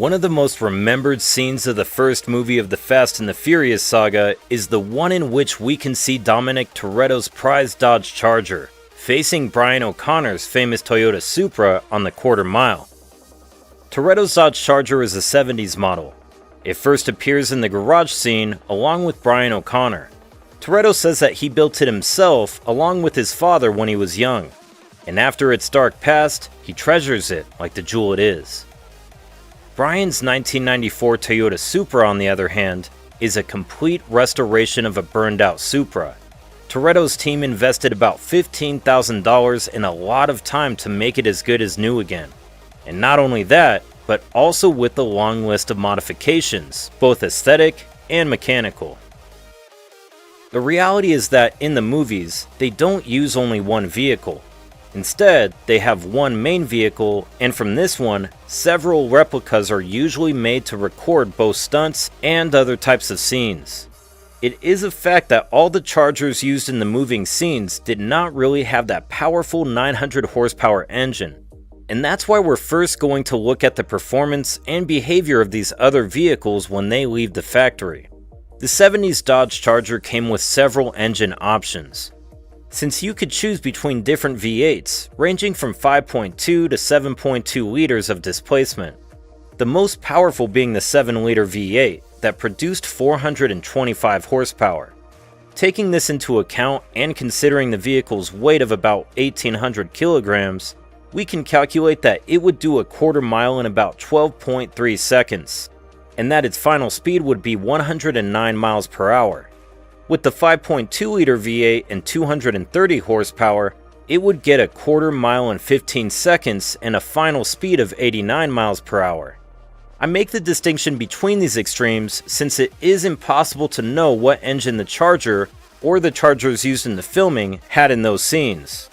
One of the most remembered scenes of the first movie of the Fast and the Furious saga is the one in which we can see Dominic Toretto's prized Dodge Charger facing Brian O'Connor's famous Toyota Supra on the quarter mile. Toretto's Dodge Charger is a 70s model. It first appears in the garage scene along with Brian O'Connor. Toretto says that he built it himself along with his father when he was young, and after its dark past, he treasures it like the jewel it is. Brian's 1994 Toyota Supra, on the other hand, is a complete restoration of a burned-out Supra. Toretto's team invested about $15,000 and a lot of time to make it as good as new again. And not only that, but also with a long list of modifications, both aesthetic and mechanical. The reality is that in the movies, they don't use only one vehicle. Instead, they have one main vehicle, and from this one, several replicas are usually made to record both stunts and other types of scenes. It is a fact that all the Chargers used in the moving scenes did not really have that powerful 900 horsepower engine, and that's why we're first going to look at the performance and behavior of these other vehicles when they leave the factory. The 70s Dodge Charger came with several engine options. Since you could choose between different V8s, ranging from 5.2 to 7.2 liters of displacement, the most powerful being the 7-liter V8 that produced 425 horsepower. Taking this into account and considering the vehicle's weight of about 1,800 kilograms, we can calculate that it would do a quarter mile in about 12.3 seconds, and that its final speed would be 109 miles per hour. With the 5.2-liter V8 and 230 horsepower, it would get a quarter mile in 15 seconds and a final speed of 89 miles per hour. I make the distinction between these extremes since it is impossible to know what engine the Charger or the Chargers used in the filming had in those scenes.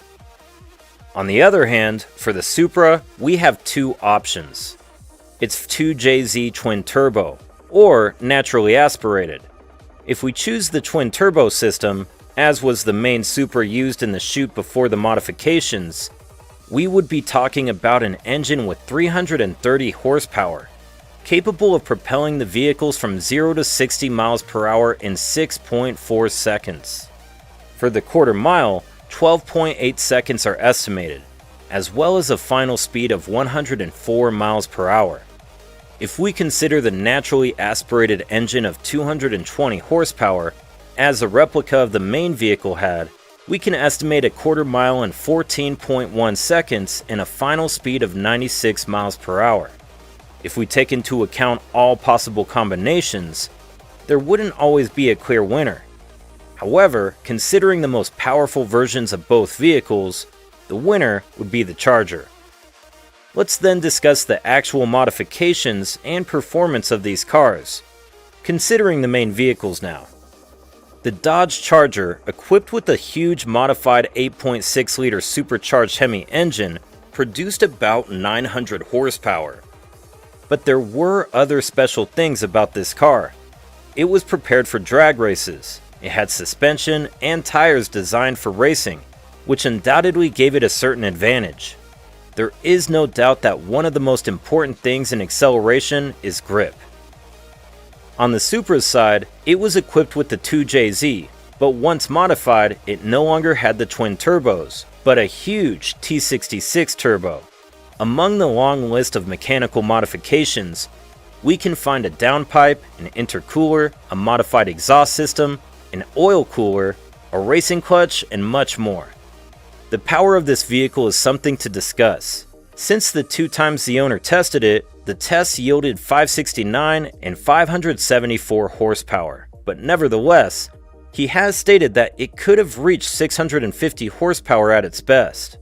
On the other hand, for the Supra, we have two options. It's 2JZ twin turbo, or naturally aspirated. If we choose the twin-turbo system, as was the main Supra used in the shoot before the modifications, we would be talking about an engine with 330 horsepower, capable of propelling the vehicles from 0 to 60 miles per hour in 6.4 seconds. For the quarter mile, 12.8 seconds are estimated, as well as a final speed of 104 miles per hour. If we consider the naturally aspirated engine of 220 horsepower, as a replica of the main vehicle had, we can estimate a quarter mile in 14.1 seconds and a final speed of 96 miles per hour. If we take into account all possible combinations, there wouldn't always be a clear winner. However, considering the most powerful versions of both vehicles, the winner would be the Charger. Let's then discuss the actual modifications and performance of these cars, considering the main vehicles now. The Dodge Charger, equipped with a huge modified 8.6-liter supercharged Hemi engine, produced about 900 horsepower. But there were other special things about this car. It was prepared for drag races. It had suspension and tires designed for racing, which undoubtedly gave it a certain advantage. There is no doubt that one of the most important things in acceleration is grip. On the Supra's side, it was equipped with the 2JZ, but once modified, it no longer had the twin turbos, but a huge T66 turbo. Among the long list of mechanical modifications, we can find a downpipe, an intercooler, a modified exhaust system, an oil cooler, a racing clutch, and much more. The power of this vehicle is something to discuss. Since the two times the owner tested it, the tests yielded 569 and 574 horsepower, but nevertheless, he has stated that it could have reached 650 horsepower at its best.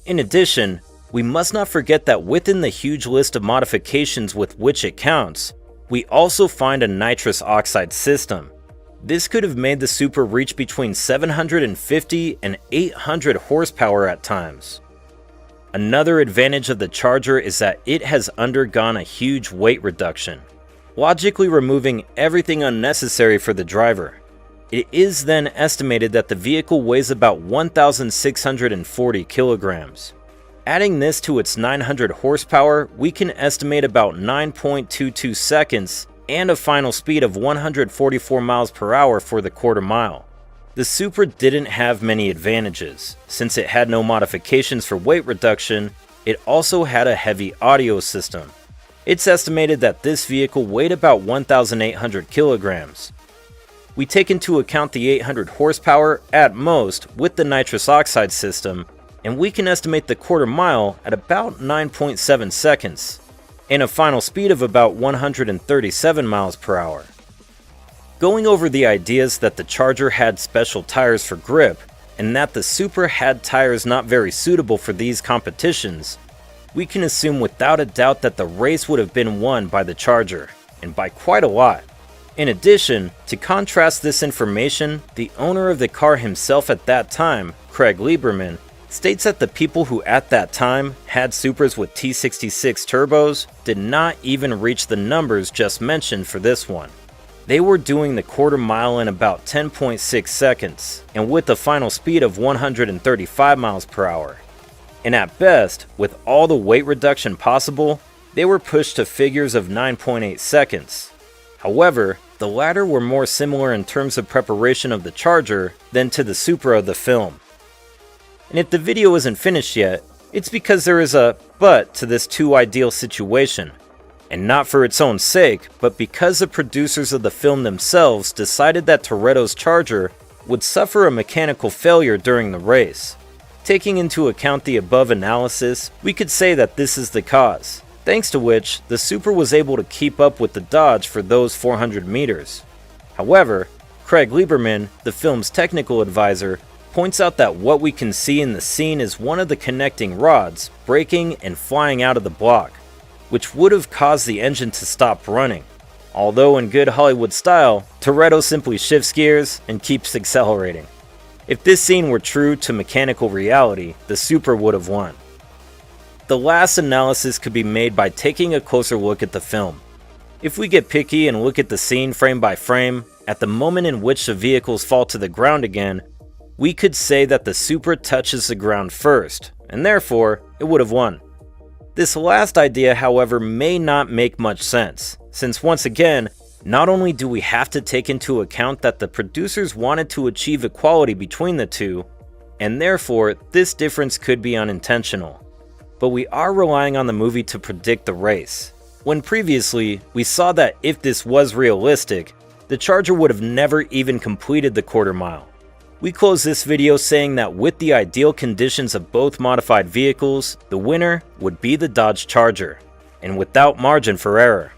In addition, we must not forget that within the huge list of modifications with which it counts, we also find a nitrous oxide system. This could have made the Supra reach between 750 and 800 horsepower at times. Another advantage of the Charger is that it has undergone a huge weight reduction, logically removing everything unnecessary for the driver. It is then estimated that the vehicle weighs about 1,640 kilograms. Adding this to its 900 horsepower, we can estimate about 9.22 seconds and a final speed of 144 miles per hour for the quarter mile. The Supra didn't have many advantages. Since it had no modifications for weight reduction, it also had a heavy audio system. It's estimated that this vehicle weighed about 1,800 kilograms. We take into account the 800 horsepower at most with the nitrous oxide system, and we can estimate the quarter mile at about 9.7 seconds, and a final speed of about 137 miles per hour. Going over the ideas that the Charger had special tires for grip, and that the Supra had tires not very suitable for these competitions, we can assume without a doubt that the race would have been won by the Charger, and by quite a lot. In addition, to contrast this information, the owner of the car himself at that time, Craig Lieberman, states that the people who at that time had Supras with T66 turbos did not even reach the numbers just mentioned for this one. They were doing the quarter mile in about 10.6 seconds, and with a final speed of 135 miles per hour. And at best, with all the weight reduction possible, they were pushed to figures of 9.8 seconds. However, the latter were more similar in terms of preparation of the Charger than to the Supra of the film. And if the video isn't finished yet, it's because there is a but to this too ideal situation. And not for its own sake, but because the producers of the film themselves decided that Toretto's Charger would suffer a mechanical failure during the race. Taking into account the above analysis, we could say that this is the cause, thanks to which the Supra was able to keep up with the Dodge for those 400 meters. However, Craig Lieberman, the film's technical advisor, points out that what we can see in the scene is one of the connecting rods breaking and flying out of the block, which would have caused the engine to stop running. Although in good Hollywood style, Toretto simply shifts gears and keeps accelerating. If this scene were true to mechanical reality, the Supra would have won. The last analysis could be made by taking a closer look at the film. If we get picky and look at the scene frame by frame, at the moment in which the vehicles fall to the ground again, we could say that the Supra touches the ground first, and therefore, it would have won. This last idea, however, may not make much sense, since once again, not only do we have to take into account that the producers wanted to achieve equality between the two, and therefore this difference could be unintentional, but we are relying on the movie to predict the race, when previously we saw that if this was realistic, the Charger would have never even completed the quarter mile. We close this video saying that with the ideal conditions of both modified vehicles, the winner would be the Dodge Charger, and without margin for error.